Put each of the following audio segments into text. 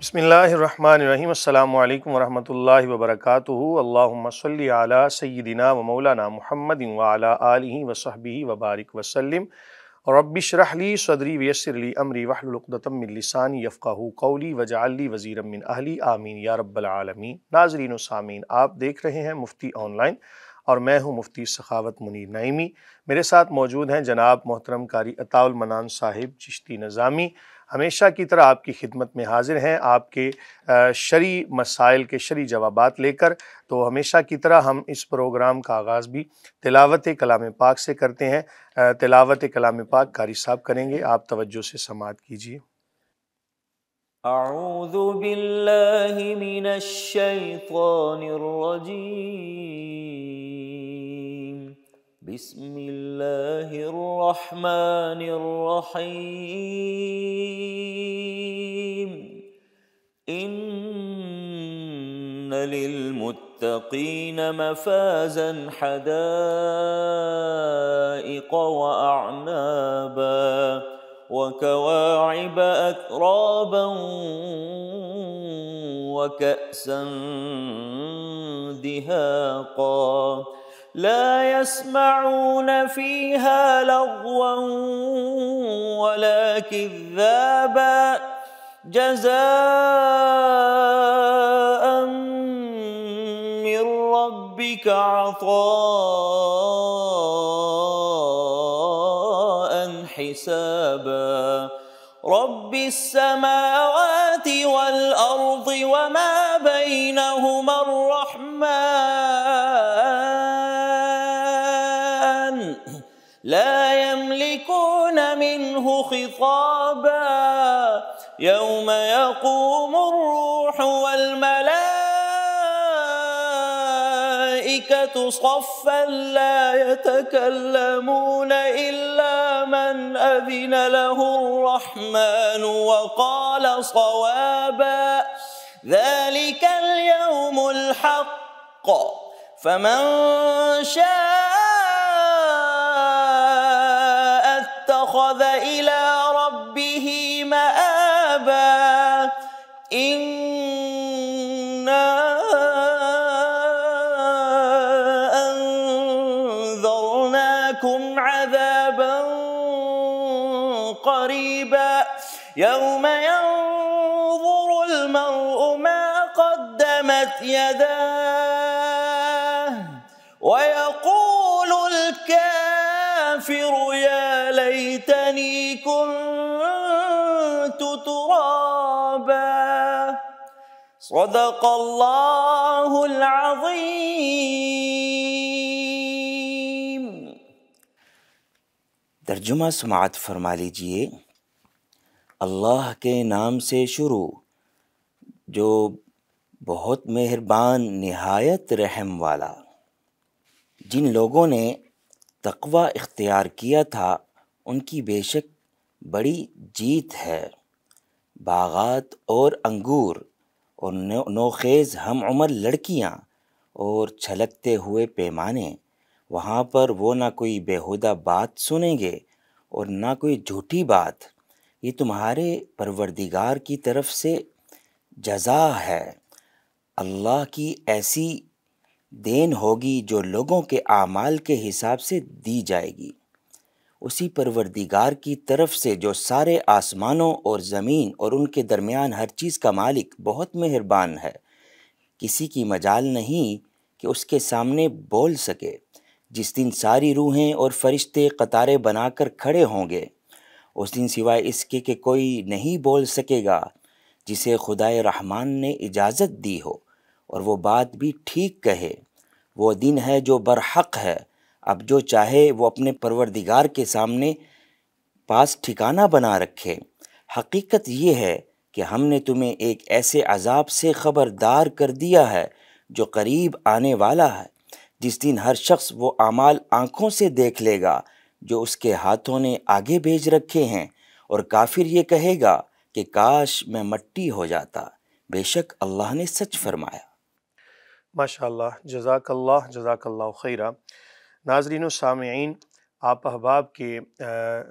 بسم اللہ الرحمن الرحیم۔ السلام علیکم ورحمۃ اللہ وبرکاتہ۔ اللہم صلی علی سیدنا و مولانا محمد وعلی آلہ وصحبہ وبارک وسلم۔ رب اشرح لی صدری ویسر لی امری واحلل عقدۃ من لسانی یفقہوا قولی واجعل لی وزیرا من اہلی آمین یا رب العالمین۔ ناظرین و سامعین، آپ دیکھ رہے ہیں مفتی آن لائن اور میں ہوں مفتی سخاوت منیر نعیمی۔ میرے ساتھ موجود ہیں جناب محترم قاری عطاء المنان صاحب چشتی نظامی۔ ہمیشہ کی طرح آپ کی خدمت میں حاضر ہیں آپ کے شرعی مسائل کے شرعی جوابات لے کر۔ تو ہمیشہ کی طرح ہم اس پروگرام کا آغاز بھی تلاوت کلام پاک سے کرتے ہیں۔ تلاوت کلام پاک قاری صاحب کریں گے، آپ توجہ سے سماعت کیجیے۔ اعوذ باللہ من الشیطان الرجیم، بسم اللہ الرحمن الرحیم۔ ان للمتقین مفازا حدائق واعنابا وكواعب أترابا وكأسا دهاقا لا يسمعون فيها لغوا ولا كذابا جزاء من ربك عطاء حسابا رب السماوات والأرض وما بينهما الرحمن لا يملكون منه خطابا يوم يقوم الروح والملائكة صفا لا يتكلمون إلا من أذن له الرحمن وقال صوابا ذلك اليوم الحق فمن شاء اتخذ إلى ربه مآبا إنا أنذرناكم عذابا قريبا يوم ينظر المرء ما قدمت يداه ويقول الكافر يا ليتني كنت ترابا صدق اللہ العظیم۔ ترجمہ سماعت فرما لیجئے۔ اللہ کے نام سے شروع جو بہت مہربان نہایت رحم والا۔ جن لوگوں نے تقوی اختیار کیا تھا ان کی بے شک بڑی جیت ہے۔ باغات اور انگور اور نوخیز ہم عمر لڑکیاں اور چھلکتے ہوئے پیمانے، وہاں پر وہ نہ کوئی بیہودہ بات سنیں گے اور نہ کوئی جھوٹی بات۔ یہ تمہارے پروردگار کی طرف سے جزا ہے۔ اللہ کی ایسی دین ہوگی جو لوگوں کے اعمال کے حساب سے دی جائے گی۔ اسی پروردگار کی طرف سے جو سارے آسمانوں اور زمین اور ان کے درمیان ہر چیز کا مالک بہت مہربان ہے۔ کسی کی مجال نہیں کہ اس کے سامنے بول سکے۔ جس دن ساری روحیں اور فرشتے قطاریں بنا کر کھڑے ہوں گے، اس دن سوائے اس کے کہ کوئی نہیں بول سکے گا جسے خدائے رحمان نے اجازت دی ہو اور وہ بات بھی ٹھیک کہے۔ وہ دن ہے جو برحق ہے۔ اب جو چاہے وہ اپنے پروردگار کے سامنے پاس ٹھکانہ بنا رکھے۔ حقیقت یہ ہے کہ ہم نے تمہیں ایک ایسے عذاب سے خبردار کر دیا ہے جو قریب آنے والا ہے، جس دن ہر شخص وہ اعمال آنکھوں سے دیکھ لے گا جو اس کے ہاتھوں نے آگے بھیج رکھے ہیں، اور کافر یہ کہے گا کہ کاش میں مٹی ہو جاتا۔ بے شک اللہ نے سچ فرمایا۔ ماشاءاللہ، جزاک اللہ خیرہ۔ ناظرین و سامعین، آپ احباب کے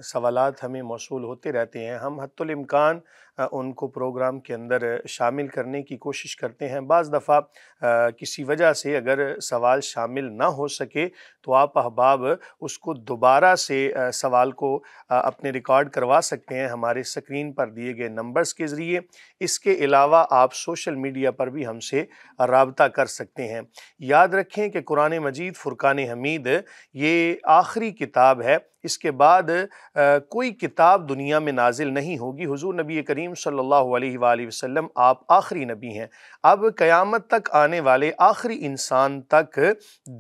سوالات ہمیں موصول ہوتے رہتے ہیں۔ ہم حتی الامکان ان کو پروگرام کے اندر شامل کرنے کی کوشش کرتے ہیں۔ بعض دفعہ کسی وجہ سے اگر سوال شامل نہ ہو سکے تو آپ احباب اس کو دوبارہ سے سوال کو اپنے ریکارڈ کروا سکتے ہیں ہمارے اسکرین پر دیے گئے نمبرز کے ذریعے۔ اس کے علاوہ آپ سوشل میڈیا پر بھی ہم سے رابطہ کر سکتے ہیں۔ یاد رکھیں کہ قرآن مجید فرقان حمید یہ آخری کتاب ہے، اس کے بعد کوئی کتاب دنیا میں نازل نہیں ہوگی۔ حضور نبی کریم صلی اللہ علیہ وآلہ وسلم آپ آخری نبی ہیں۔ اب قیامت تک آنے والے آخری انسان تک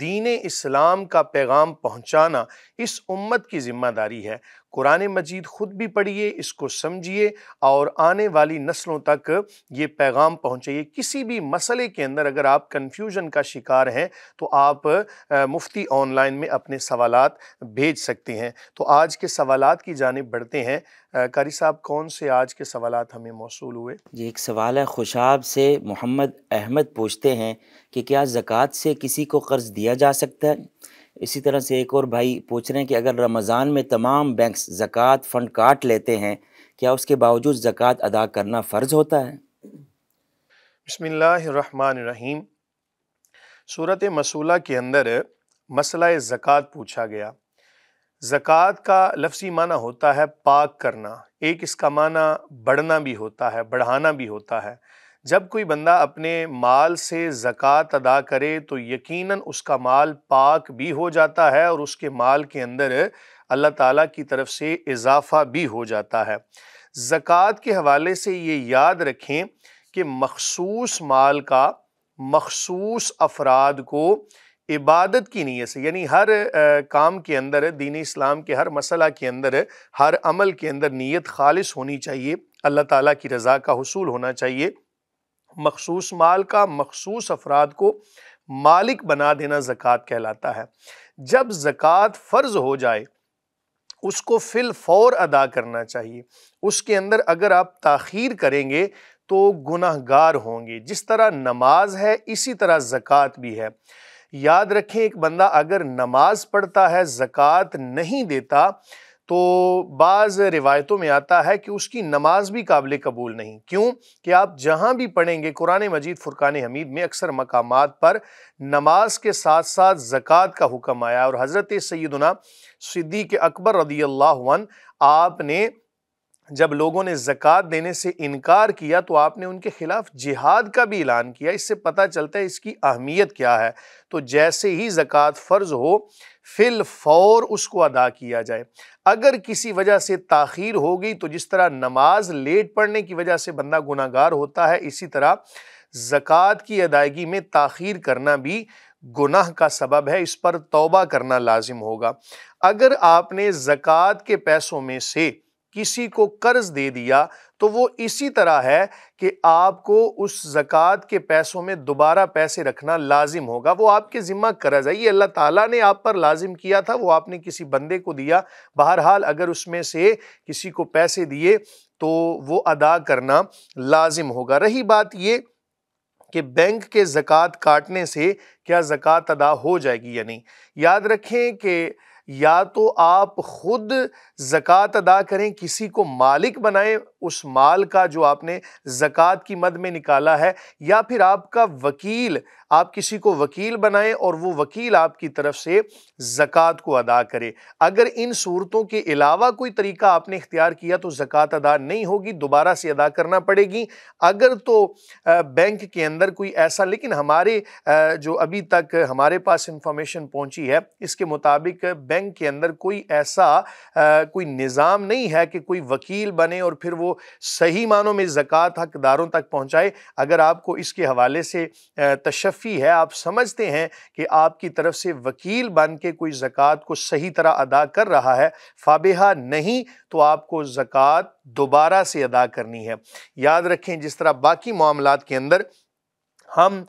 دین اسلام کا پیغام پہنچانا اس امت کی ذمہ داری ہے۔ قرآن مجید خود بھی پڑھیے، اس کو سمجھیے اور آنے والی نسلوں تک یہ پیغام پہنچائیے۔ کسی بھی مسئلے کے اندر اگر آپ کنفیوژن کا شکار ہیں تو آپ مفتی آن لائن میں اپنے سوالات بھیج سکتے ہیں۔ تو آج کے سوالات کی جانب بڑھتے ہیں۔ قاری صاحب، کون سے آج کے سوالات ہمیں موصول ہوئے؟ جی، ایک سوال ہے خوشاب سے محمد احمد پوچھتے ہیں کہ کیا زکوٰۃ سے کسی کو قرض دیا جا سکتا ہے؟ اسی طرح سے ایک اور بھائی پوچھ رہے ہیں کہ اگر رمضان میں تمام بینکس زکوٰۃ فنڈ کاٹ لیتے ہیں، کیا اس کے باوجود زکوٰۃ ادا کرنا فرض ہوتا ہے؟ بسم اللہ الرحمن الرحیم۔ سورۃ مسولہ کے اندر مسئلہ زکوٰۃ پوچھا گیا۔ زکوٰۃ کا لفظی معنی ہوتا ہے پاک کرنا، ایک اس کا معنی بڑھنا بھی ہوتا ہے، بڑھانا بھی ہوتا ہے۔ جب کوئی بندہ اپنے مال سے زکوٰۃ ادا کرے تو یقیناً اس کا مال پاک بھی ہو جاتا ہے اور اس کے مال کے اندر اللہ تعالیٰ کی طرف سے اضافہ بھی ہو جاتا ہے۔ زکوٰۃ کے حوالے سے یہ یاد رکھیں کہ مخصوص مال کا مخصوص افراد کو عبادت کی نیت سے، یعنی ہر کام کے اندر، دین اسلام کے ہر مسئلہ کے اندر، ہر عمل کے اندر نیت خالص ہونی چاہیے، اللہ تعالیٰ کی رضا کا حصول ہونا چاہیے۔ مخصوص مال کا مخصوص افراد کو مالک بنا دینا زکوٰۃ کہلاتا ہے۔ جب زکوٰۃ فرض ہو جائے اس کو فی الفور ادا کرنا چاہیے۔ اس کے اندر اگر آپ تاخیر کریں گے تو گناہ گار ہوں گے۔ جس طرح نماز ہے اسی طرح زکوٰۃ بھی ہے۔ یاد رکھیں ایک بندہ اگر نماز پڑھتا ہے زکوٰۃ نہیں دیتا تو بعض روایتوں میں آتا ہے کہ اس کی نماز بھی قابل قبول نہیں۔ کیوں کہ آپ جہاں بھی پڑھیں گے قرآن مجید فرقان حمید میں اکثر مقامات پر نماز کے ساتھ ساتھ زکوٰۃ کا حکم آیا، اور حضرت سیدنا صدیق اکبر رضی اللہ عنہ آپ نے جب لوگوں نے زکوٰۃ دینے سے انکار کیا تو آپ نے ان کے خلاف جہاد کا بھی اعلان کیا۔ اس سے پتہ چلتا ہے اس کی اہمیت کیا ہے۔ تو جیسے ہی زکوٰۃ فرض ہو فی الفور اس کو ادا کیا جائے۔ اگر کسی وجہ سے تاخیر ہو گئی تو جس طرح نماز لیٹ پڑھنے کی وجہ سے بندہ گناہ گار ہوتا ہے، اسی طرح زکوٰۃ کی ادائیگی میں تاخیر کرنا بھی گناہ کا سبب ہے، اس پر توبہ کرنا لازم ہوگا۔ اگر آپ نے زکوٰۃ کے پیسوں میں سے کسی کو قرض دے دیا تو وہ اسی طرح ہے کہ آپ کو اس زکوٰۃ کے پیسوں میں دوبارہ پیسے رکھنا لازم ہوگا۔ وہ آپ کے ذمہ قرض ہے، یہ اللہ تعالیٰ نے آپ پر لازم کیا تھا، وہ آپ نے کسی بندے کو دیا۔ بہرحال اگر اس میں سے کسی کو پیسے دیے تو وہ ادا کرنا لازم ہوگا۔ رہی بات یہ کہ بینک کے زکوٰۃ کاٹنے سے کیا زکوٰۃ ادا ہو جائے گی یا نہیں، یاد رکھیں کہ یا تو آپ خود زکوٰۃ ادا کریں، کسی کو مالک بنائیں اس مال کا جو آپ نے زکوٰۃ کی مد میں نکالا ہے، یا پھر آپ کا وکیل، آپ کسی کو وکیل بنائیں اور وہ وکیل آپ کی طرف سے زکوٰۃ کو ادا کرے۔ اگر ان صورتوں کے علاوہ کوئی طریقہ آپ نے اختیار کیا تو زکوٰۃ ادا نہیں ہوگی، دوبارہ سے ادا کرنا پڑے گی۔ اگر تو بینک کے اندر کوئی ایسا، لیکن ہمارے جو ابھی تک ہمارے پاس انفارمیشن پہنچی ہے اس کے مطابق بینک کے اندر کوئی ایسا کوئی نظام نہیں ہے کہ کوئی وکیل بنے اور پھر وہ صحیح معنوں میں زکوٰۃ حقداروں تک پہنچائے۔ اگر آپ کو اس کے حوالے سے تشفی ہے، آپ سمجھتے ہیں کہ آپ کی طرف سے وکیل بن کے کوئی زکوٰۃ کو صحیح طرح ادا کر رہا ہے، فابہا، نہیں تو آپ کو زکوٰۃ دوبارہ سے ادا کرنی ہے۔ یاد رکھیں جس طرح باقی معاملات کے اندر ہم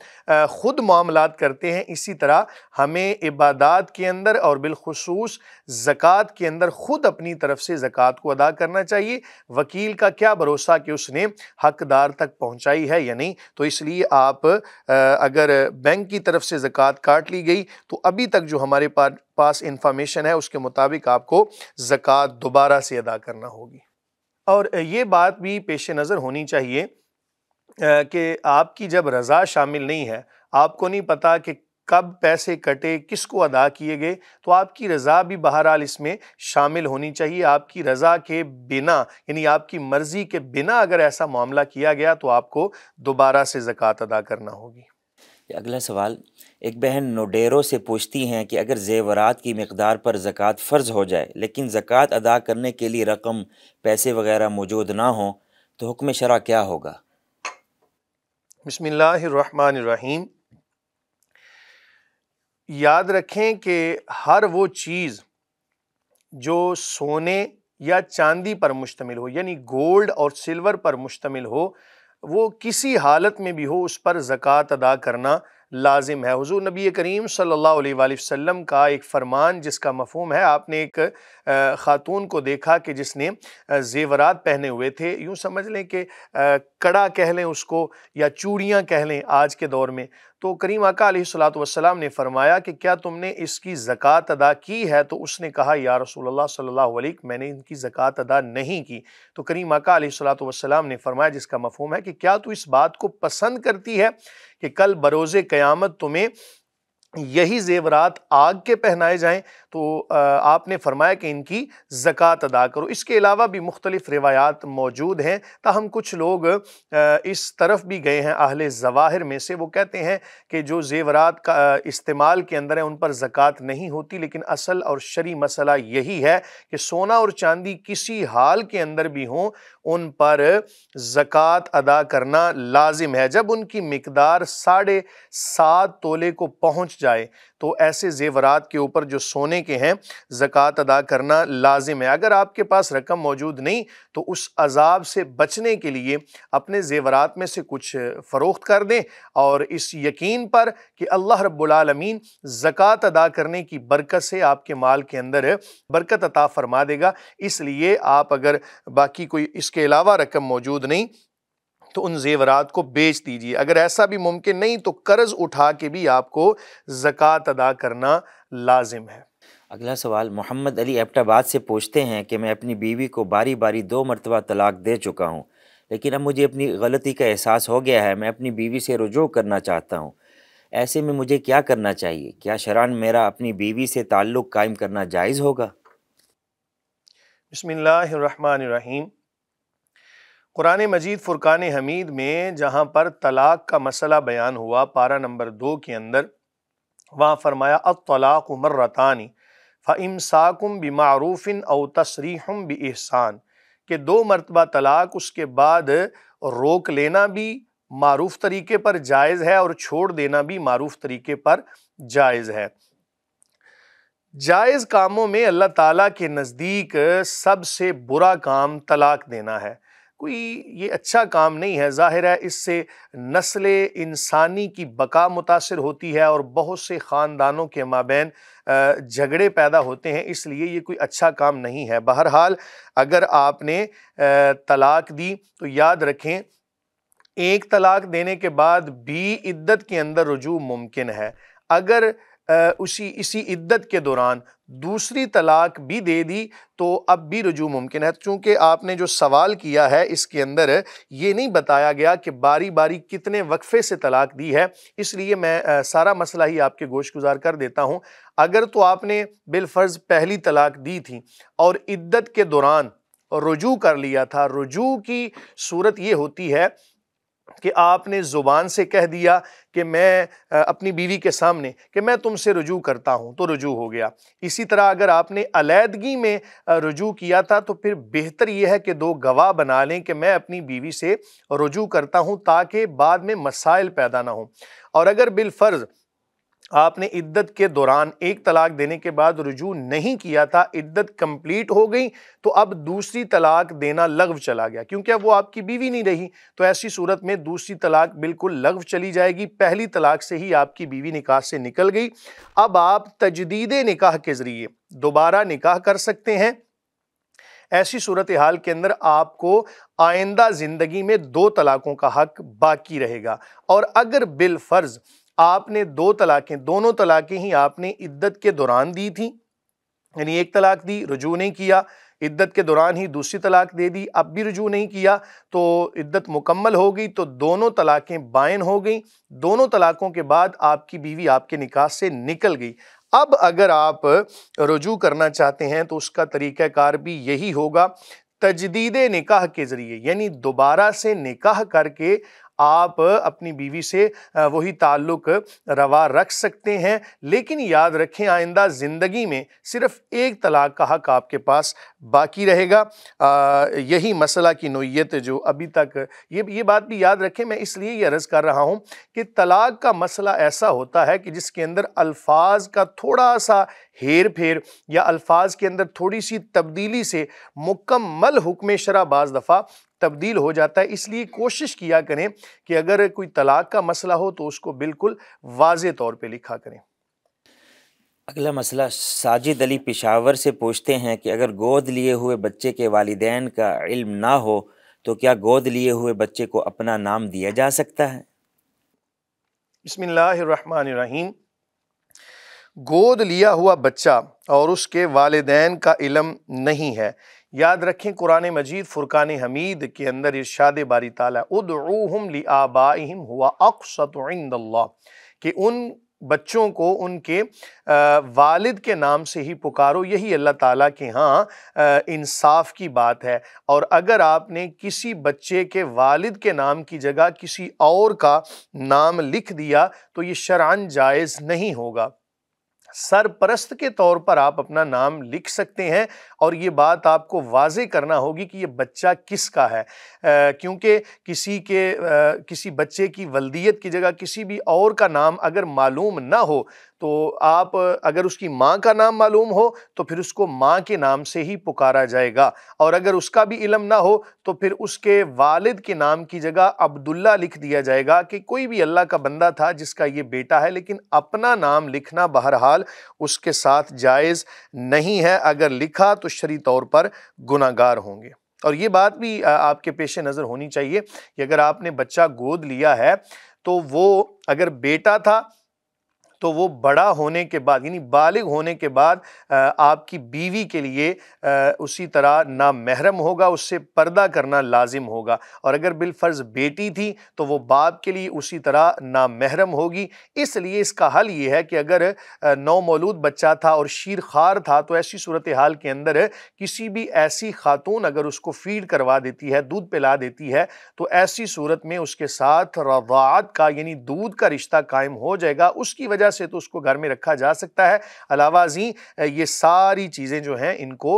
خود معاملات کرتے ہیں، اسی طرح ہمیں عبادات کے اندر اور بالخصوص زکوٰۃ کے اندر خود اپنی طرف سے زکوٰۃ کو ادا کرنا چاہیے۔ وکیل کا کیا بھروسہ کہ اس نے حقدار تک پہنچائی ہے یا نہیں، تو اس لیے آپ اگر بینک کی طرف سے زکوٰۃ کاٹ لی گئی تو ابھی تک جو ہمارے پاس انفارمیشن ہے اس کے مطابق آپ کو زکوٰۃ دوبارہ سے ادا کرنا ہوگی۔ اور یہ بات بھی پیش نظر ہونی چاہیے کہ آپ کی جب رضا شامل نہیں ہے، آپ کو نہیں پتا کہ کب پیسے کٹے، کس کو ادا کیے گئے، تو آپ کی رضا بھی بہرحال اس میں شامل ہونی چاہیے۔ آپ کی رضا کے بنا، یعنی آپ کی مرضی کے بنا اگر ایسا معاملہ کیا گیا تو آپ کو دوبارہ سے زکوٰۃ ادا کرنا ہوگی۔ اگلا سوال، ایک بہن نوڈیرو سے پوچھتی ہیں کہ اگر زیورات کی مقدار پر زکوٰۃ فرض ہو جائے لیکن زکوٰۃ ادا کرنے کے لیے رقم، پیسے وغیرہ موجود نہ ہوں تو حکم شرع کیا ہوگا؟ بسم اللہ الرحمن الرحیم۔ یاد رکھیں کہ ہر وہ چیز جو سونے یا چاندی پر مشتمل ہو، یعنی گولڈ اور سلور پر مشتمل ہو، وہ کسی حالت میں بھی ہو اس پر زکوٰۃ ادا کرنا لازم ہے۔ حضور نبی کریم صلی اللہ علیہ وآلہ وسلم کا ایک فرمان جس کا مفہوم ہے، آپ نے ایک خاتون کو دیکھا کہ جس نے زیورات پہنے ہوئے تھے، یوں سمجھ لیں کہ کڑا کہہ لیں اس کو یا چوڑیاں کہہ لیں آج کے دور میں، تو کریم آقا علیہ الصلوۃ والسلام نے فرمایا کہ کیا تم نے اس کی زکوٰۃ ادا کی ہے؟ تو اس نے کہا یا رسول اللہ صلی اللہ علیہ وسلم، میں نے ان کی زکوٰۃ ادا نہیں کی۔ تو کریم آقا علیہ الصلوۃ والسلام نے فرمایا، جس کا مفہوم ہے کہ کیا تو اس بات کو پسند کرتی ہے کہ کل بروز قیامت تمہیں یہی زیورات آگ کے پہنائے جائیں؟ تو آپ نے فرمایا کہ ان کی زکوٰۃ ادا کرو۔ اس کے علاوہ بھی مختلف روایات موجود ہیں، تاہم کچھ لوگ اس طرف بھی گئے ہیں اہل ظواہر میں سے، وہ کہتے ہیں کہ جو زیورات کا استعمال کے اندر ہیں ان پر زکوٰۃ نہیں ہوتی، لیکن اصل اور شرعی مسئلہ یہی ہے کہ سونا اور چاندی کسی حال کے اندر بھی ہوں ان پر زکوٰۃ ادا کرنا لازم ہے۔ جب ان کی مقدار 7.5 تولے کو پہنچ جائے تو ایسے زیورات کے اوپر جو سونے کے ہیں زکوٰۃ ادا کرنا لازم ہے۔ اگر آپ کے پاس رقم موجود نہیں تو اس عذاب سے بچنے کے لیے اپنے زیورات میں سے کچھ فروخت کر دیں، اور اس یقین پر کہ اللہ رب العالمین زکوٰۃ ادا کرنے کی برکت سے آپ کے مال کے اندر برکت عطا فرما دے گا۔ اس لیے آپ اگر باقی کوئی اس کے علاوہ رقم موجود نہیں تو ان زیورات کو بیچ دیجیے۔ اگر ایسا بھی ممکن نہیں تو قرض اٹھا کے بھی آپ کو زکوٰۃ ادا کرنا لازم ہے۔ اگلا سوال، محمد علی ایبٹ آباد سے پوچھتے ہیں کہ میں اپنی بیوی کو باری باری 2 مرتبہ طلاق دے چکا ہوں، لیکن اب مجھے اپنی غلطی کا احساس ہو گیا ہے، میں اپنی بیوی سے رجوع کرنا چاہتا ہوں، ایسے میں مجھے کیا کرنا چاہیے؟ کیا شرعاً میرا اپنی بیوی سے تعلق قائم کرنا جائز ہوگا؟ بسم اللہ الرحمن الرحیم۔ قرآن مجید فرقان حمید میں جہاں پر طلاق کا مسئلہ بیان ہوا پارہ نمبر 2 کے اندر، وہاں فرمایا الطلاق مرتان فامساکم بمعروف او تسریح باحسان، کہ 2 مرتبہ طلاق، اس کے بعد روک لینا بھی معروف طریقے پر جائز ہے اور چھوڑ دینا بھی معروف طریقے پر جائز ہے۔ جائز کاموں میں اللہ تعالیٰ کے نزدیک سب سے برا کام طلاق دینا ہے۔ کوئی یہ اچھا کام نہیں ہے۔ ظاہر ہے اس سے نسل انسانی کی بقا متاثر ہوتی ہے اور بہت سے خاندانوں کے مابین جھگڑے پیدا ہوتے ہیں، اس لیے یہ کوئی اچھا کام نہیں ہے۔ بہرحال اگر آپ نے طلاق دی تو یاد رکھیں ایک طلاق دینے کے بعد بھی عدت کے اندر رجوع ممکن ہے۔ اگر اسی عدت کے دوران دوسری طلاق بھی دے دی تو اب بھی رجوع ممکن ہے۔ چونکہ آپ نے جو سوال کیا ہے اس کے اندر یہ نہیں بتایا گیا کہ باری باری کتنے وقفے سے طلاق دی ہے، اس لیے میں سارا مسئلہ ہی آپ کے گوش گزار کر دیتا ہوں۔ اگر تو آپ نے بالفرض پہلی طلاق دی تھی اور عدت کے دوران رجوع کر لیا تھا، رجوع کی صورت یہ ہوتی ہے کہ آپ نے زبان سے کہہ دیا کہ میں اپنی بیوی کے سامنے کہ میں تم سے رجوع کرتا ہوں تو رجوع ہو گیا۔ اسی طرح اگر آپ نے علیحدگی میں رجوع کیا تھا تو پھر بہتر یہ ہے کہ 2 گواہ بنا لیں کہ میں اپنی بیوی سے رجوع کرتا ہوں، تاکہ بعد میں مسائل پیدا نہ ہوں۔ اور اگر بالفرض آپ نے عدت کے دوران ایک طلاق دینے کے بعد رجوع نہیں کیا تھا، عدت کمپلیٹ ہو گئی، تو اب دوسری طلاق دینا لغو چلا گیا، کیونکہ اب وہ آپ کی بیوی نہیں رہی، تو ایسی صورت میں دوسری طلاق بالکل لغو چلی جائے گی۔ پہلی طلاق سے ہی آپ کی بیوی نکاح سے نکل گئی، اب آپ تجدید نکاح کے ذریعے دوبارہ نکاح کر سکتے ہیں۔ ایسی صورتحال کے اندر آپ کو آئندہ زندگی میں 2 طلاقوں کا حق باقی رہے گا، اور اگر بالفرض آپ نے 2 طلاقیں، دونوں طلاقیں ہی آپ نے عدت کے دوران دی تھیں، یعنی ایک طلاق دی، رجوع نہیں کیا، عدت کے دوران ہی دوسری طلاق دے دی، اب بھی رجوع نہیں کیا، تو عدت مکمل ہو گئی، تو دونوں طلاقیں بائن ہو گئیں، دونوں طلاقوں کے بعد آپ کی بیوی آپ کے نکاح سے نکل گئی۔ اب اگر آپ رجوع کرنا چاہتے ہیں تو اس کا طریقہ کار بھی یہی ہوگا، تجدید نکاح کے ذریعے، یعنی دوبارہ سے نکاح کر کے آپ اپنی بیوی سے وہی تعلق روا رکھ سکتے ہیں، لیکن یاد رکھیں آئندہ زندگی میں صرف ایک طلاق کا حق آپ کے پاس باقی رہے گا۔ یہی مسئلہ کی نوعیت جو ابھی تک، یہ بات بھی یاد رکھیں، میں اس لیے یہ عرض کر رہا ہوں کہ طلاق کا مسئلہ ایسا ہوتا ہے کہ جس کے اندر الفاظ کا تھوڑا سا ہیر پھیر یا الفاظ کے اندر تھوڑی سی تبدیلی سے مکمل حکم شرع بعض دفعہ تبدیل ہو جاتا ہے، اس لیے کوشش کیا کریں کہ اگر کوئی طلاق کا مسئلہ ہو تو اس کو بالکل واضح طور پہ لکھا کریں۔ اگلا مسئلہ ساجد علی پشاور سے پوچھتے ہیں کہ اگر گود لیے ہوئے بچے کے والدین کا علم نہ ہو تو کیا گود لیے ہوئے بچے کو اپنا نام دیا جا سکتا ہے؟ بسم اللہ الرحمن الرحیم۔ گود لیا ہوا بچہ اور اس کے والدین کا علم نہیں ہے، یاد رکھیں قرآن مجید فرقان حمید کے اندر ارشاد باری تعالیٰ ادعوہم لآبائہم ہوا اقسط عند اللہ، کہ ان بچوں کو ان کے والد کے نام سے ہی پکارو، یہی اللہ تعالیٰ کے ہاں انصاف کی بات ہے۔ اور اگر آپ نے کسی بچے کے والد کے نام کی جگہ کسی اور کا نام لکھ دیا تو یہ شرعاً جائز نہیں ہوگا۔ سرپرست کے طور پر آپ اپنا نام لکھ سکتے ہیں، اور یہ بات آپ کو واضح کرنا ہوگی کہ یہ بچہ کس کا ہے، کیونکہ کسی بچے کی ولدیت کی جگہ کسی بھی اور کا نام اگر معلوم نہ ہو تو آپ اگر اس کی ماں کا نام معلوم ہو تو پھر اس کو ماں کے نام سے ہی پکارا جائے گا، اور اگر اس کا بھی علم نہ ہو تو پھر اس کے والد کے نام کی جگہ عبداللہ لکھ دیا جائے گا، کہ کوئی بھی اللہ کا بندہ تھا جس کا یہ بیٹا ہے، لیکن اپنا نام لکھنا بہرحال اس کے ساتھ جائز نہیں ہے، اگر لکھا تو شرعی طور پر گناہگار ہوں گے۔ اور یہ بات بھی آپ کے پیش نظر ہونی چاہیے کہ اگر آپ نے بچہ گود لیا ہے تو وہ اگر بیٹا تھا تو وہ بڑا ہونے کے بعد یعنی بالغ ہونے کے بعد آپ کی بیوی کے لیے اسی طرح نامحرم ہوگا، اس سے پردہ کرنا لازم ہوگا، اور اگر بالفرض بیٹی تھی تو وہ باپ کے لیے اسی طرح نامحرم ہوگی۔ اس لیے اس کا حل یہ ہے کہ اگر نو مولود بچہ تھا اور شیر خوار تھا تو ایسی صورتحال کے اندر کسی بھی ایسی خاتون اگر اس کو فیڈ کروا دیتی ہے، دودھ پلا دیتی ہے، تو ایسی صورت میں اس کے ساتھ رضاعت کا یعنی دودھ کا رشتہ قائم ہو جائے گا، اس کی وجہ سے تو اس کو گھر میں رکھا جا سکتا ہے۔ علاوہ ازیں یہ ساری چیزیں جو ہیں ان کو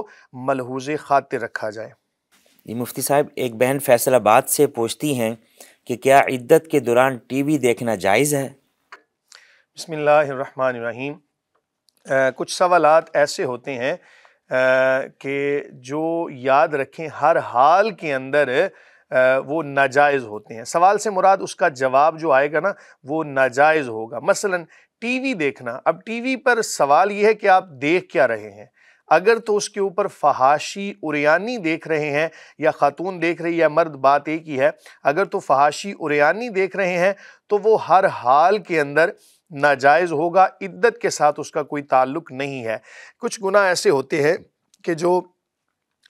ملحوظ خاطر رکھا جائے۔ جی مفتی صاحب، ایک بہن فیصل آباد سے پوچھتی ہیں کہ کیا عدت کے دوران ٹی وی دیکھنا جائز ہے؟ بسم اللہ الرحمن الرحیم۔ کچھ سوالات ایسے ہوتے ہیں کہ جو یاد رکھیں ہر حال کے اندر وہ ناجائز ہوتے ہیں۔ سوال سے مراد اس کا جواب جو آئے گا نا وہ ناجائز ہوگا۔ مثلا ٹی وی دیکھنا، اب ٹی وی پر سوال یہ ہے کہ آپ دیکھ کیا رہے ہیں۔ اگر تو اس کے اوپر فحاشی عریانی دیکھ رہے ہیں، یا خاتون دیکھ رہی ہے یا مرد، بات ایک ہی ہے، اگر تو فحاشی عریانی دیکھ رہے ہیں تو وہ ہر حال کے اندر ناجائز ہوگا، عدت کے ساتھ اس کا کوئی تعلق نہیں ہے۔ کچھ گناہ ایسے ہوتے ہیں کہ جو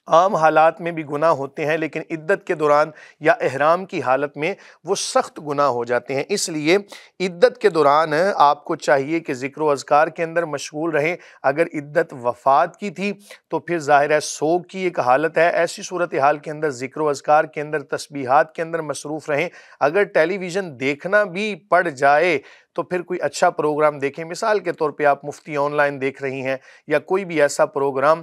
عام حالات میں بھی گناہ ہوتے ہیں لیکن عدت کے دوران یا احرام کی حالت میں وہ سخت گناہ ہو جاتے ہیں، اس لیے عدت کے دوران آپ کو چاہیے کہ ذکر و اذکار کے اندر مشغول رہیں۔ اگر عدت وفات کی تھی تو پھر ظاہر ہے سوگ کی ایک حالت ہے، ایسی صورتحال کے اندر ذکر و اذکار کے اندر تسبیحات کے اندر مصروف رہیں۔ اگر ٹیلی ویژن دیکھنا بھی پڑ جائے تو پھر کوئی اچھا پروگرام دیکھیں۔ مثال کے طور پہ آپ مفتی آن لائن دیکھ رہی ہیں یا کوئی بھی ایسا پروگرام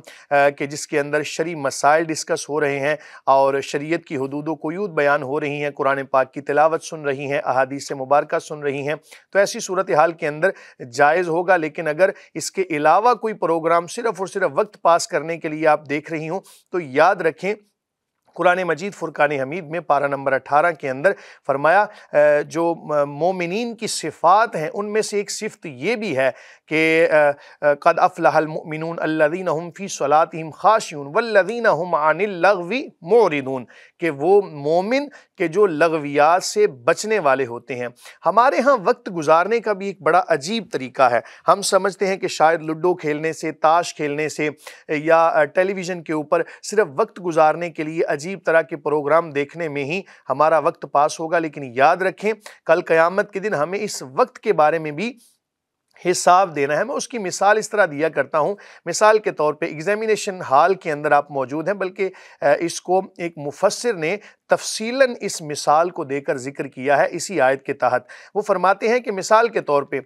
کہ جس کے اندر شرعی مسائل ڈسکس ہو رہے ہیں اور شریعت کی حدود و قیود بیان ہو رہی ہیں، قرآن پاک کی تلاوت سن رہی ہیں، احادیث مبارکہ سن رہی ہیں، تو ایسی صورتحال کے اندر جائز ہوگا۔ لیکن اگر اس کے علاوہ کوئی پروگرام صرف اور صرف وقت پاس کرنے کے لیے آپ دیکھ رہی ہوں تو یاد رکھیں قرآن مجید فرقان حمید میں پارہ نمبر 18 کے اندر فرمایا جو مومنین کی صفات ہیں ان میں سے ایک صفت یہ بھی ہے کہ قد افلح المؤمنون الذین هم فی صلاتهم خاشعون والذین هم عن اللغو معرضون، کہ وہ مومن کہ جو لغویات سے بچنے والے ہوتے ہیں۔ ہمارے ہاں وقت گزارنے کا بھی ایک بڑا عجیب طریقہ ہے۔ ہم سمجھتے ہیں کہ شاید لڈو کھیلنے سے، تاش کھیلنے سے یا ٹیلی ویژن کے اوپر صرف وقت گزارنے کے لیے عجیب طرح کے پروگرام دیکھنے میں ہی ہمارا وقت پاس ہوگا، لیکن یاد رکھیں کل قیامت کے دن ہمیں اس وقت کے بارے میں بھی حساب دینا ہے۔ میں اس کی مثال اس طرح دیا کرتا ہوں، مثال کے طور پہ ایگزامینیشن ہال کے اندر آپ موجود ہیں، بلکہ اس کو ایک مفسر نے تفصیلاً اس مثال کو دے کر ذکر کیا ہے اسی آیت کے تحت۔ وہ فرماتے ہیں کہ مثال کے طور پہ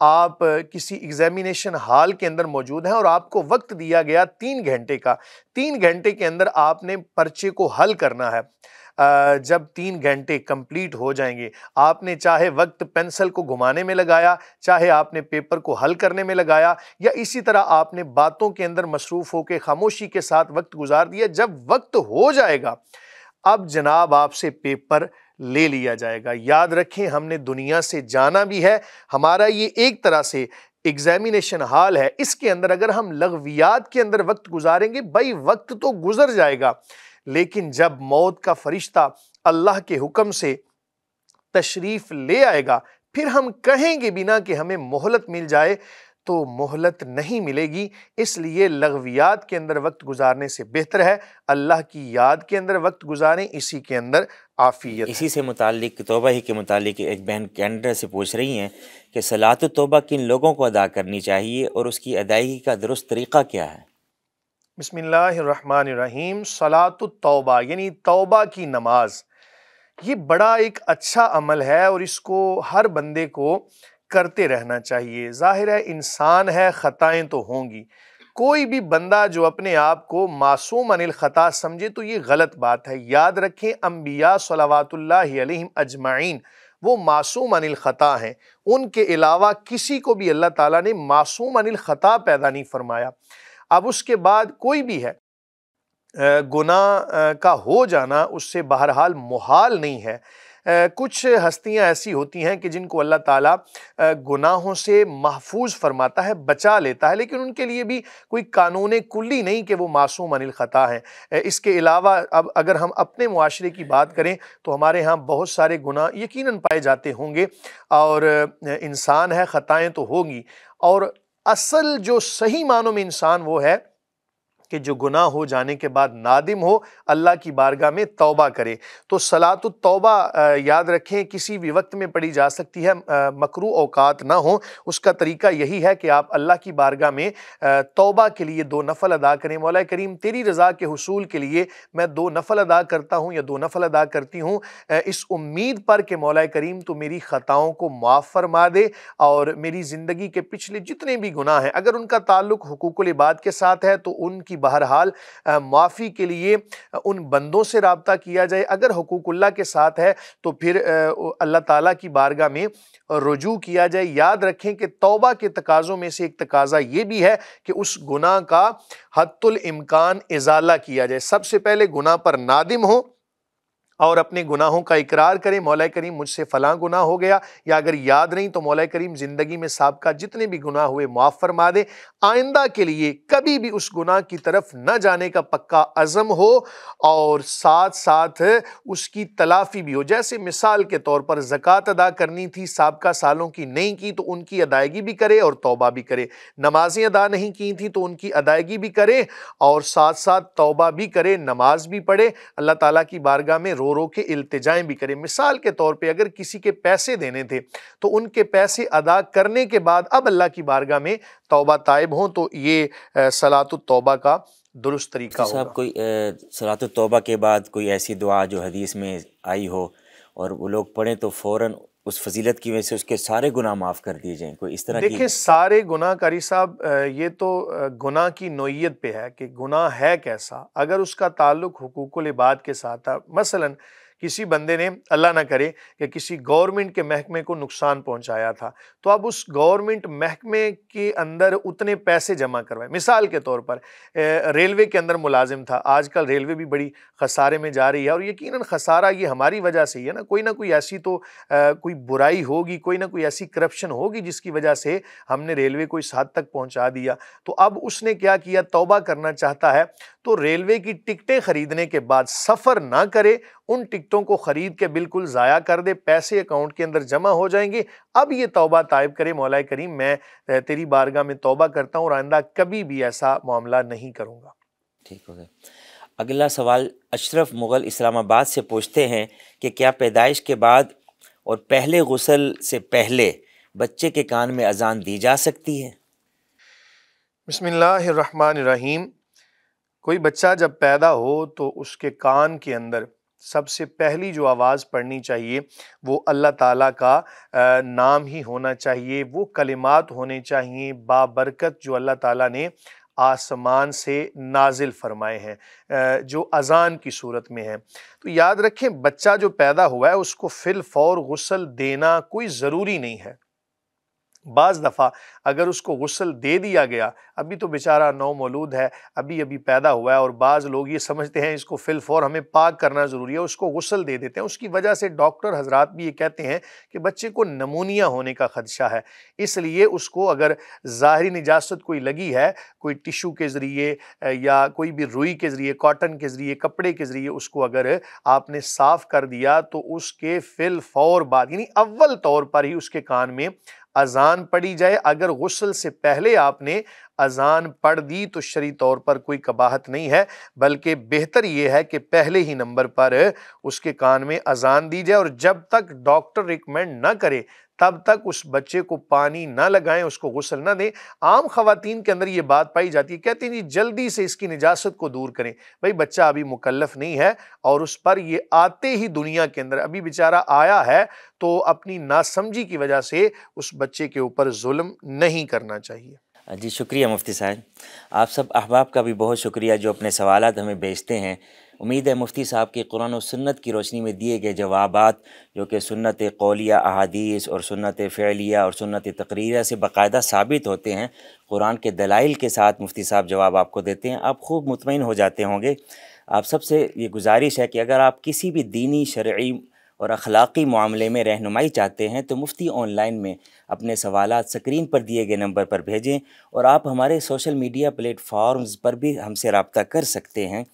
آپ کسی ایگزامینیشن ہال کے اندر موجود ہیں اور آپ کو وقت دیا گیا 3 گھنٹے کا، 3 گھنٹے کے اندر آپ نے پرچے کو حل کرنا ہے۔ جب 3 گھنٹے کمپلیٹ ہو جائیں گے، آپ نے چاہے وقت پینسل کو گھمانے میں لگایا، چاہے آپ نے پیپر کو حل کرنے میں لگایا، یا اسی طرح آپ نے باتوں کے اندر مصروف ہو کے خاموشی کے ساتھ وقت گزار دیا، جب وقت ہو جائے گا اب جناب آپ سے پیپر لے لیا جائے گا۔ یاد رکھیں ہم نے دنیا سے جانا بھی ہے، ہمارا یہ ایک طرح سے ایگزامینیشن ہال ہے، اس کے اندر اگر ہم لغویات کے اندر وقت گزاریں گے بھائی وقت تو گزر جائے گا، لیکن جب موت کا فرشتہ اللہ کے حکم سے تشریف لے آئے گا پھر ہم کہیں گے بنا کہ ہمیں مہلت مل جائے تو مہلت نہیں ملے گی۔ اس لیے لغویات کے اندر وقت گزارنے سے بہتر ہے اللہ کی یاد کے اندر وقت گزاریں، اسی کے اندر عافیت ہے۔ اسی سے متعلق توبہ ہی کے متعلق ایک بہن کینیڈا سے پوچھ رہی ہیں کہ صلاۃ التوبہ کن لوگوں کو ادا کرنی چاہیے اور اس کی ادائیگی کا درست طریقہ کیا ہے؟ بسم اللہ الرحمن الرحیم۔ صلاۃ التوبہ یعنی توبہ کی نماز، یہ بڑا ایک اچھا عمل ہے اور اس کو ہر بندے کو کرتے رہنا چاہیے۔ ظاہر ہے انسان ہے، خطائیں تو ہوں گی، کوئی بھی بندہ جو اپنے آپ کو معصوم عن الخطا سمجھے تو یہ غلط بات ہے۔ یاد رکھیں انبیاء صلوات اللہ علیہم اجمعین وہ معصوم عن الخطا ہیں، ان کے علاوہ کسی کو بھی اللہ تعالیٰ نے معصوم عن الخطا پیدا نہیں فرمایا۔ اب اس کے بعد کوئی بھی ہے گناہ کا ہو جانا اس سے بہرحال محال نہیں ہے۔ کچھ ہستیاں ایسی ہوتی ہیں کہ جن کو اللہ تعالیٰ گناہوں سے محفوظ فرماتا ہے، بچا لیتا ہے، لیکن ان کے لیے بھی کوئی قانون کلی نہیں کہ وہ معصوم عن الخطا ہیں۔ اس کے علاوہ اب اگر ہم اپنے معاشرے کی بات کریں تو ہمارے ہاں بہت سارے گناہ یقیناً پائے جاتے ہوں گے اور انسان ہے، خطائیں تو ہوگی، اور اصل جو صحیح معنوں میں انسان وہ ہے کہ جو گناہ ہو جانے کے بعد نادم ہو، اللہ کی بارگاہ میں توبہ کرے۔ تو صلاۃ التوبہ یاد رکھیں کسی بھی وقت میں پڑھی جا سکتی ہے، مکروہ اوقات نہ ہوں۔ اس کا طریقہ یہی ہے کہ آپ اللہ کی بارگاہ میں توبہ کے لیے 2 نفل ادا کریں، مولا کریم تیری رضا کے حصول کے لیے میں 2 نفل ادا کرتا ہوں یا 2 نفل ادا کرتی ہوں، اس امید پر کہ مولا کریم تو میری خطاؤں کو معاف فرما دے اور میری زندگی کے پچھلے جتنے بھی گناہ ہیں اگر ان کا تعلق حقوق العباد کے ساتھ ہے تو ان کی بہرحال معافی کے لیے ان بندوں سے رابطہ کیا جائے، اگر حقوق اللہ کے ساتھ ہے تو پھر اللہ تعالیٰ کی بارگاہ میں رجوع کیا جائے۔ یاد رکھیں کہ توبہ کے تقاضوں میں سے ایک تقاضا یہ بھی ہے کہ اس گناہ کا حتی الامکان ازالہ کیا جائے۔ سب سے پہلے گناہ پر نادم ہو اور اپنے گناہوں کا اقرار کریں، مولا کریم مجھ سے فلاں گناہ ہو گیا، یا اگر یاد نہیں تو مولا کریم زندگی میں سابقہ جتنے بھی گناہ ہوئے معاف فرما دے، آئندہ کے لیے کبھی بھی اس گناہ کی طرف نہ جانے کا پکا عزم ہو اور ساتھ ساتھ اس کی تلافی بھی ہو۔ جیسے مثال کے طور پر زکوٰۃ ادا کرنی تھی، سابقہ سالوں کی نہیں کی تو ان کی ادائیگی بھی کرے اور توبہ بھی کرے، نمازیں ادا نہیں کی تھیں تو ان کی ادائیگی بھی کرے اور ساتھ ساتھ توبہ بھی کرے، نماز بھی پڑھے، اللہ تعالیٰ کی بارگاہ میں رو کے التجائیں بھی کریں۔ مثال کے طور پہ اگر کسی کے پیسے دینے تھے تو ان کے پیسے ادا کرنے کے بعد اب اللہ کی بارگاہ میں توبہ طائب ہوں، تو یہ صلاۃ التوبہ کا درست طریقہ ہوگا۔ صاحب کوئی صلاۃ التوبہ کے بعد کوئی ایسی دعا جو حدیث میں آئی ہو اور وہ لوگ پڑھیں تو فوراً اس فضیلت کی وجہ سے اس کے سارے گناہ معاف کر دیے جائیں، کوئی اس طرح کی؟ دیکھیں سارے گناہ قاری صاحب یہ تو گناہ کی نوعیت پہ ہے کہ گناہ ہے کیسا. اگر اس کا تعلق حقوق العباد کے ساتھ ہے، مثلاً کسی بندے نے اللہ نہ کرے کہ کسی گورنمنٹ کے محکمے کو نقصان پہنچایا تھا، تو اب اس گورنمنٹ محکمے کے اندر اتنے پیسے جمع کروائے. مثال کے طور پر ریلوے کے اندر ملازم تھا، آج کل ریلوے بھی بڑی خسارے میں جا رہی ہے، اور یقیناً خسارہ یہ ہماری وجہ سے ہی ہے نا. کوئی نہ کوئی ایسی تو کوئی برائی ہوگی، کوئی نہ کوئی ایسی کرپشن ہوگی جس کی وجہ سے ہم نے ریلوے کو اس حد تک پہنچا دیا. تو اب اس نے کیا کیا، توبہ کرنا چاہتا ہے تو ریلوے کی ٹکٹیں خریدنے کے بعد سفر نہ کرے، ان ٹکٹوں کو خرید کے بالکل ضائع کر دے، پیسے اکاؤنٹ کے اندر جمع ہو جائیں گے. اب یہ توبہ طائب کرے، مولا کریم میں تیری بارگاہ میں توبہ کرتا ہوں اور آئندہ کبھی بھی ایسا معاملہ نہیں کروں گا. ٹھیک ہو گیا. اگلا سوال اشرف مغل اسلام آباد سے پوچھتے ہیں کہ کیا پیدائش کے بعد اور پہلے غسل سے پہلے بچے کے کان میں اذان دی جا سکتی ہے؟ بسم اللہ الرحمن الرحیم. کوئی بچہ جب پیدا ہو تو اس کے کان کے اندر سب سے پہلی جو آواز پڑھنی چاہیے وہ اللہ تعالیٰ کا نام ہی ہونا چاہیے، وہ کلمات ہونے چاہیے بابرکت جو اللہ تعالیٰ نے آسمان سے نازل فرمائے ہیں، جو اذان کی صورت میں ہیں. تو یاد رکھیں بچہ جو پیدا ہوا ہے اس کو فی الفور غسل دینا کوئی ضروری نہیں ہے. بعض دفعہ اگر اس کو غسل دے دیا گیا، ابھی تو بیچارہ نو مولود ہے، ابھی پیدا ہوا ہے، اور بعض لوگ یہ سمجھتے ہیں اس کو فی الفور ہمیں پاک کرنا ضروری ہے، اس کو غسل دے دیتے ہیں. اس کی وجہ سے ڈاکٹر حضرات بھی یہ کہتے ہیں کہ بچے کو نمونیا ہونے کا خدشہ ہے، اس لیے اس کو اگر ظاہری نجاست کوئی لگی ہے، کوئی ٹیشو کے ذریعے یا کوئی بھی روئی کے ذریعے، کاٹن کے ذریعے، کپڑے کے ذریعے اس کو اگر آپ نے صاف کر دیا تو اس کے فی الفور بعد یعنی اول طور پر ہی اس کے کان میں اذان پڑھی جائے. اگر غسل سے پہلے آپ نے اذان پڑھ دی تو شرعی طور پر کوئی قباحت نہیں ہے، بلکہ بہتر یہ ہے کہ پہلے ہی نمبر پر اس کے کان میں اذان دی جائے. اور جب تک ڈاکٹر ریکمینڈ نہ کرے تب تک اس بچے کو پانی نہ لگائیں، اس کو غسل نہ دیں. عام خواتین کے اندر یہ بات پائی جاتی ہے، کہتی ہیں جی جلدی سے اس کی نجاست کو دور کریں. بھائی بچہ ابھی مکلف نہیں ہے اور اس پر یہ آتے ہی دنیا کے اندر ابھی بیچارہ آیا ہے، تو اپنی ناسمجھی کی وجہ سے اس بچے کے اوپر ظلم نہیں کرنا چاہیے. جی شکریہ مفتی صاحب. آپ سب احباب کا بھی بہت شکریہ جو اپنے سوالات ہمیں بھیجتے ہیں. امید ہے مفتی صاحب کی قرآن و سنت کی روشنی میں دیے گئے جوابات جو کہ سنت قولیہ احادیث اور سنت فعلیہ اور سنت تقریریہ سے باقاعدہ ثابت ہوتے ہیں، قرآن کے دلائل کے ساتھ مفتی صاحب جواب آپ کو دیتے ہیں، آپ خوب مطمئن ہو جاتے ہوں گے. آپ سب سے یہ گزارش ہے کہ اگر آپ کسی بھی دینی، شرعی اور اخلاقی معاملے میں رہنمائی چاہتے ہیں تو مفتی آن لائن میں اپنے سوالات سکرین پر دیے گئے نمبر پر بھیجیں، اور آپ ہمارے سوشل میڈیا پلیٹ فارمز پر بھی ہم سے رابطہ کر سکتے ہیں.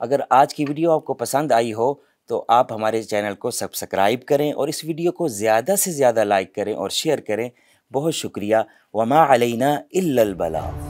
اگر آج کی ویڈیو آپ کو پسند آئی ہو تو آپ ہمارے چینل کو سبسکرائب کریں اور اس ویڈیو کو زیادہ سے زیادہ لائک کریں اور شیئر کریں. بہت شکریہ. وما علینا الا البلاغ.